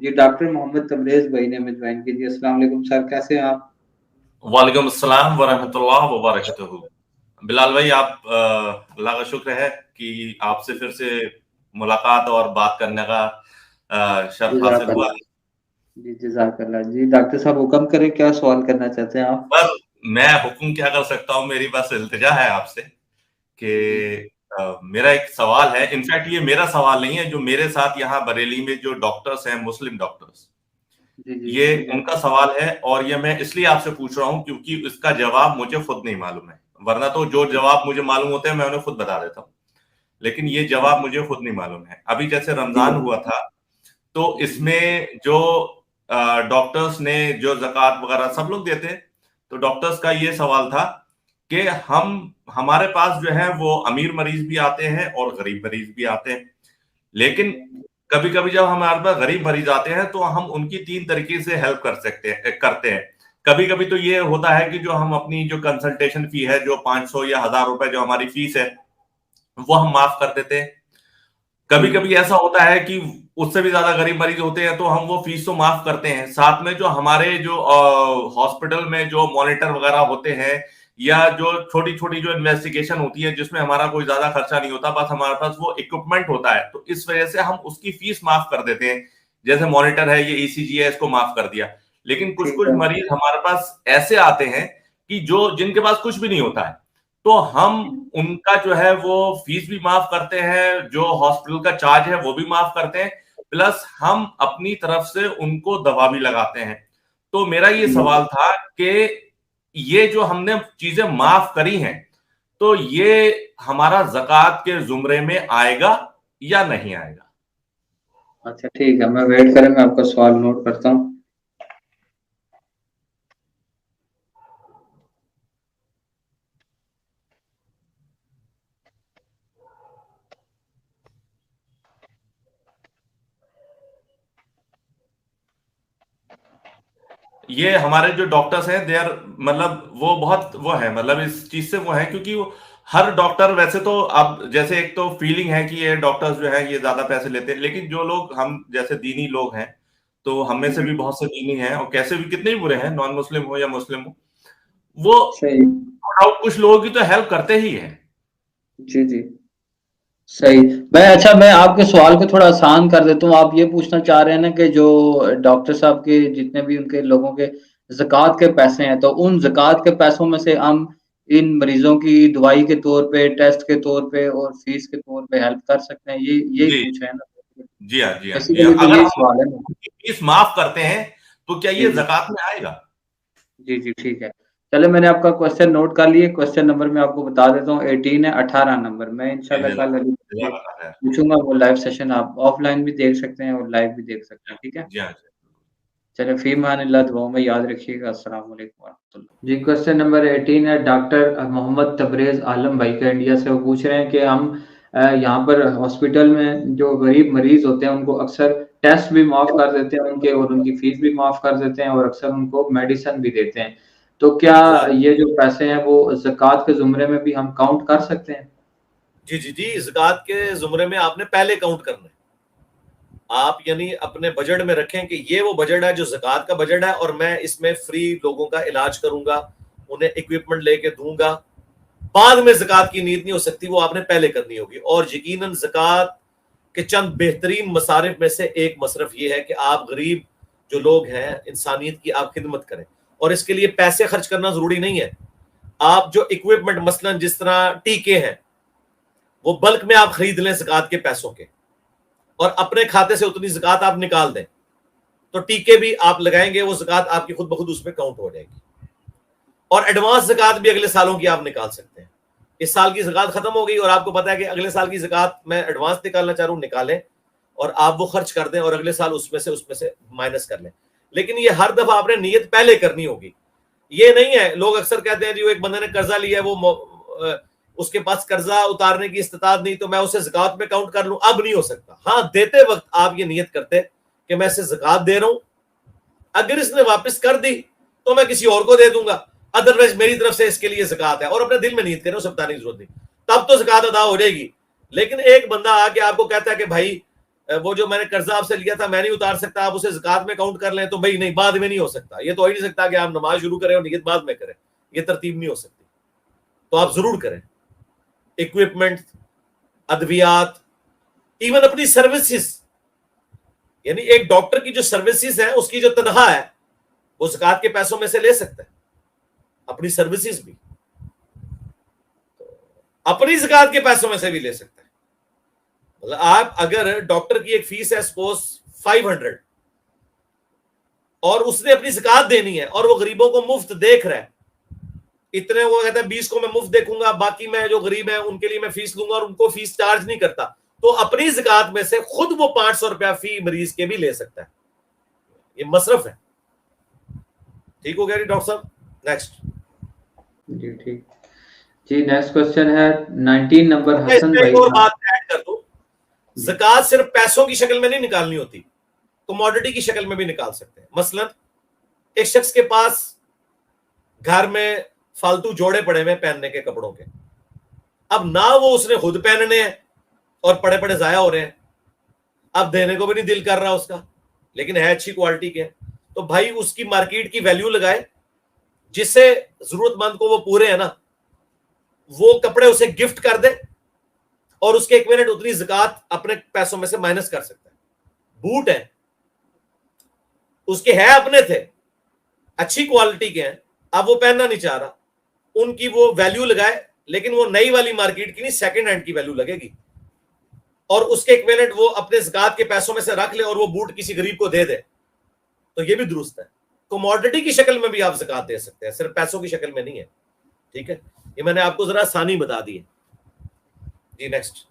जी, doctor Mohammad Tabrez भाई ने हमें ज्वाइन की। जी, अस्सलाम वालेकुम सर, कैसे हैं आप? वालेकुम अस्सलाम वरहमतुल्लाह वबरकatuहू। बिलाल भाई, आप अल्लाह का शुक्र है कि आपसे फिर से मुलाकात और बात करने का शर्फ हासिल हुआ। जज़ाकल्लाह। जी, जज़ाकल्लाह। जी, डॉक्टर साहब हुक्म करें, क्या सवाल करना चाहते हैं आप? पर मैं हुक्म क्या कर सकता हूँ, मेरी बस इल्तिजा है आपसे जी, कि मेरा एक सवाल है। इनफैक्ट ये मेरा सवाल नहीं है, जो मेरे साथ यहाँ बरेली में जो डॉक्टर्स हैं, मुस्लिम डॉक्टर्स, जी, जी, ये ठीक है। उनका सवाल है। और ये मैं इसलिए आपसे पूछ रहा हूँ क्योंकि इसका जवाब मुझे खुद नहीं मालूम है। वरना तो जो जी, जवाब मुझे मालूम होते हैं मैं उन्हें खुद बता देता हूँ, लेकिन ये जी, जवाब मुझे खुद नहीं मालूम है। अभी जैसे जी, रमजान हुआ था, तो जी, इसमें जो डॉक्टर्स ने जो जक़ात वगैरह सब लोग देते, तो डॉक्टर्स का ये सवाल था कि हमारे पास जो है वो अमीर मरीज भी आते हैं और गरीब मरीज भी आते हैं। लेकिन कभी कभी जब हमारे पास गरीब मरीज आते हैं तो हम उनकी 3 तरीके से हेल्प करते हैं। कभी कभी तो ये होता है कि जो हम अपनी जो कंसल्टेशन फी है, जो 500 या 1000 रुपए जो हमारी फीस है, वो हम माफ कर देते हैं। कभी जी, कभी ऐसा होता है कि उससे भी ज्यादा गरीब मरीज होते हैं, तो हम वो फीस तो माफ करते हैं, साथ में जो हमारे जो हॉस्पिटल में जो मॉनिटर वगैरह होते हैं, या जो छोटी छोटी जो इन्वेस्टिगेशन होती है जिसमें हमारा कोई ज्यादा खर्चा नहीं होता, बस हमारे पास वो इक्विपमेंट होता है, तो इस वजह से हम उसकी फीस माफ कर देते हैं। जैसे मॉनिटर है, ये ईसीजी है, इसको माफ कर दिया। लेकिन कुछ ठीक कुछ है। मरीज हमारे पास ऐसे आते हैं कि जो जिनके पास कुछ भी नहीं होता है, तो हम उनका जो है वो फीस भी माफ करते हैं, जो हॉस्पिटल का चार्ज है वो भी माफ करते हैं, प्लस हम अपनी तरफ से उनको दवा भी लगाते हैं। तो मेरा ये जी, सवाल था कि ये जो हमने चीजें माफ करी हैं, तो ये हमारा ज़कात के जुमरे में आएगा या नहीं आएगा? अच्छा ठीक है, मैं वेट करें, मैं आपका सवाल नोट करता हूँ। ये हमारे जो डॉक्टर्स हैं, दे आर, मतलब वो बहुत वो है, मतलब इस चीज से वो है, क्योंकि वो हर डॉक्टर वैसे तो, अब जैसे एक तो फीलिंग है कि ये डॉक्टर्स जो है ये ज्यादा पैसे लेते हैं, लेकिन जो लोग हम जैसे दीनी लोग हैं, तो हम में से भी जी, बहुत से दीनी हैं, और कैसे भी कितने ही बुरे हैं, नॉन मुस्लिम हो या मुस्लिम हो, वो सही। कुछ लोगों की तो हेल्प करते ही है। जी, जी, सही। मैं आपके सवाल को थोड़ा आसान कर देता हूँ। आप ये पूछना चाह रहे हैं ना कि जो डॉक्टर साहब के जितने भी उनके लोगों के ज़कात के पैसे हैं, तो उन ज़कात के पैसों में से हम इन मरीज़ों की दवाई के तौर पे, टेस्ट के तौर पे और फीस के तौर पे हेल्प कर सकते हैं। ये यही जी, पूछ रहे हैं ना? जी हाँ, जी हाँ, जी हाँ। बेसिकली तो अगर यही हम सवाल है ना? उनकी फीस माफ करते हैं, तो क्या जी, ये जी। जक़ात में आएगा? जी, जी, ठीक है। चलिए मैंने आपका क्वेश्चन नोट कर लिए, क्वेश्चन नंबर मैं आपको बता देता हूँ। 18 है, 18 नंबर। मैं जी, इंशाल्लाह कल जज़ाक अभी से जज़ाकल्लाह खैर। पूछूँगा, वो लाइव सेशन आप ऑफ़लाइन भी देख सकते हैं और लाइव भी देख सकते हैं, ठीक है? जी हाँ, जी। चलिए फ़ी अमानिल्लाह, दुआओं में याद रखिएगा। अस्सलाम वालेकुम वरहमतुल्लाह। जी, क्वेश्चन नंबर 18 है डॉक्टर मोहम्मद तबरेज़ आलम भाई का, इंडिया से। वो पूछ रहे हैं कि हम यहाँ पर हॉस्पिटल में जो गरीब मरीज़ होते हैं उनको अक्सर टेस्ट भी माफ़ कर देते हैं उनके, और उनकी फ़ीस भी माफ़ कर देते हैं, और अक्सर उनको मेडिसिन भी देते हैं। तो क्या जज़ाक ये जो पैसे हैं वो ज़कात के ज़ुमरे में भी हम काउंट कर सकते हैं? जी, जी, जी, ज़कात के ज़ुमरे में आपने पहले काउंट करना है। आप यानी अपने बजट में रखें कि ये वो बजट है जो ज़कात का बजट है, और मैं इसमें फ्री लोगों का इलाज करूँगा, उन्हें इक्विपमेंट लेके दूँगा। बाद में ज़कात की नीयत नहीं हो सकती, वो आपने पहले करनी होगी। और यकीनन ज़कात के चंद बेहतरीन मसारिफ में से एक मसरफ ये है कि आप गरीब जो लोग हैं, इंसानियत की आप खिदमत करें, और इसके लिए पैसे खर्च करना ज़रूरी नहीं है। आप जो इक्विपमेंट, मसलन जिस तरह टीके हैं, वो बल्क में आप खरीद लें ज़कात के पैसों के, और अपने खाते से उतनी ज़कात आप निकाल दें, तो टीके भी आप लगाएंगे, वो ज़कात आपकी खुद ब खुद उसमें काउंट हो जाएगी। और एडवांस ज़कात भी अगले सालों की आप निकाल सकते हैं। इस साल की ज़कात खत्म हो गई और आपको पता है कि अगले साल की ज़कात मैं एडवांस निकालना चाह रहा हूं, निकालें और आप वो खर्च कर दें, और अगले साल उसमें से माइनस कर लें। लेकिन ये हर दफा आपने नीयत पहले करनी होगी। ये नहीं है, लोग अक्सर कहते हैं जी, वो एक बंदे ने कर्जा लिया है, वो उसके पास कर्जा उतारने की इस्तिताद नहीं, तो मैं उसे ज़कात में काउंट कर लूं। अब नहीं हो सकता। हाँ, देते वक्त आप ये नियत करते कि मैं इसे ज़कात दे रहा हूं, अगर इसने वापस कर दी तो मैं किसी और को दे दूंगा, अदरवाइज मेरी तरफ से इसके लिए ज़कात है, और अपने दिल में नीयत करें, उसे बताने की जरूरत नहीं, तब तो ज़कात अदा हो जाएगी। लेकिन एक बंदा आके आपको कहता है कि भाई वो जो मैंने कर्जा आपसे लिया था मैं नहीं उतार सकता, आप उसे ज़कात में काउंट कर लें, तो भाई नहीं, बाद में नहीं हो सकता। ये तो हो ही नहीं सकता कि आप नमाज शुरू करें और नियत बाद में करें, ये तरतीब नहीं हो सकती। तो आप जरूर करें। इक्विपमेंट, अद्वियात, इवन अपनी सर्विसेज, यानी एक डॉक्टर की जो सर्विसेज है उसकी जो तनख्वाह है वो ज़कात के पैसों में से ले सकता है, अपनी सर्विसेज भी अपनी ज़कात के पैसों में से भी ले सकता है। मतलब आप अगर डॉक्टर की एक फीस है सपोज 500 और उसने अपनी ज़कात देनी है और वो गरीबों को मुफ्त देख रहा है, इतने वो कहता है 20 को मैं मुफ्त देखूंगा, बाकी मैं जो गरीब है उनके लिए मैं फीस लूंगा और उनको फीस चार्ज नहीं करता, तो अपनी ज़कात में से खुद वो 500 रुपया फी मरीज के भी ले सकता है। ये मसरफ है। ठीक हो गया जी डॉक्टर साहब? नेक्स्ट जी ठीक जी। नेक्स्ट क्वेश्चन है 19 नंबर हसन भाई। और बात ऐड कर दूं, ज़कात सिर्फ पैसों की शक्ल में नहीं निकालनी होती, कमोडिटी की शक्ल में भी निकाल सकते हैं। मसलन एक शख्स के पास घर में फालतू जोड़े पड़े हुए पहनने के कपड़ों के, अब ना वो उसने खुद पहनने हैं और पड़े पड़े जाया हो रहे हैं, अब देने को भी नहीं दिल कर रहा उसका, लेकिन है अच्छी क्वालिटी के, तो भाई उसकी मार्केट की वैल्यू लगाए, जिससे जरूरतमंद को वो पूरे है ना, वो कपड़े उसे गिफ्ट कर दे और उसके इक्विवेलेंट उतनी ज़कात अपने पैसों में से माइनस कर सकता है। बूट है, उसके है अपने थे, अच्छी क्वालिटी के हैं, अब वो पहनना नहीं चाह रहा, उनकी वो वैल्यू लगाए, लेकिन वो नई वाली मार्केट की नहीं, सेकंड हैंड की वैल्यू लगेगी, और उसके इक्विवेलेंट वो अपने ज़कात के पैसों में से रख ले और वो बूट किसी गरीब को दे दे, तो ये भी दुरुस्त है। कमोडिटी की शक्ल में भी आप ज़कात दे सकते हैं, सिर्फ पैसों की शक्ल में नहीं है। ठीक है, ये मैंने आपको जरा आसानी बता दी है जी। नेक्स्ट।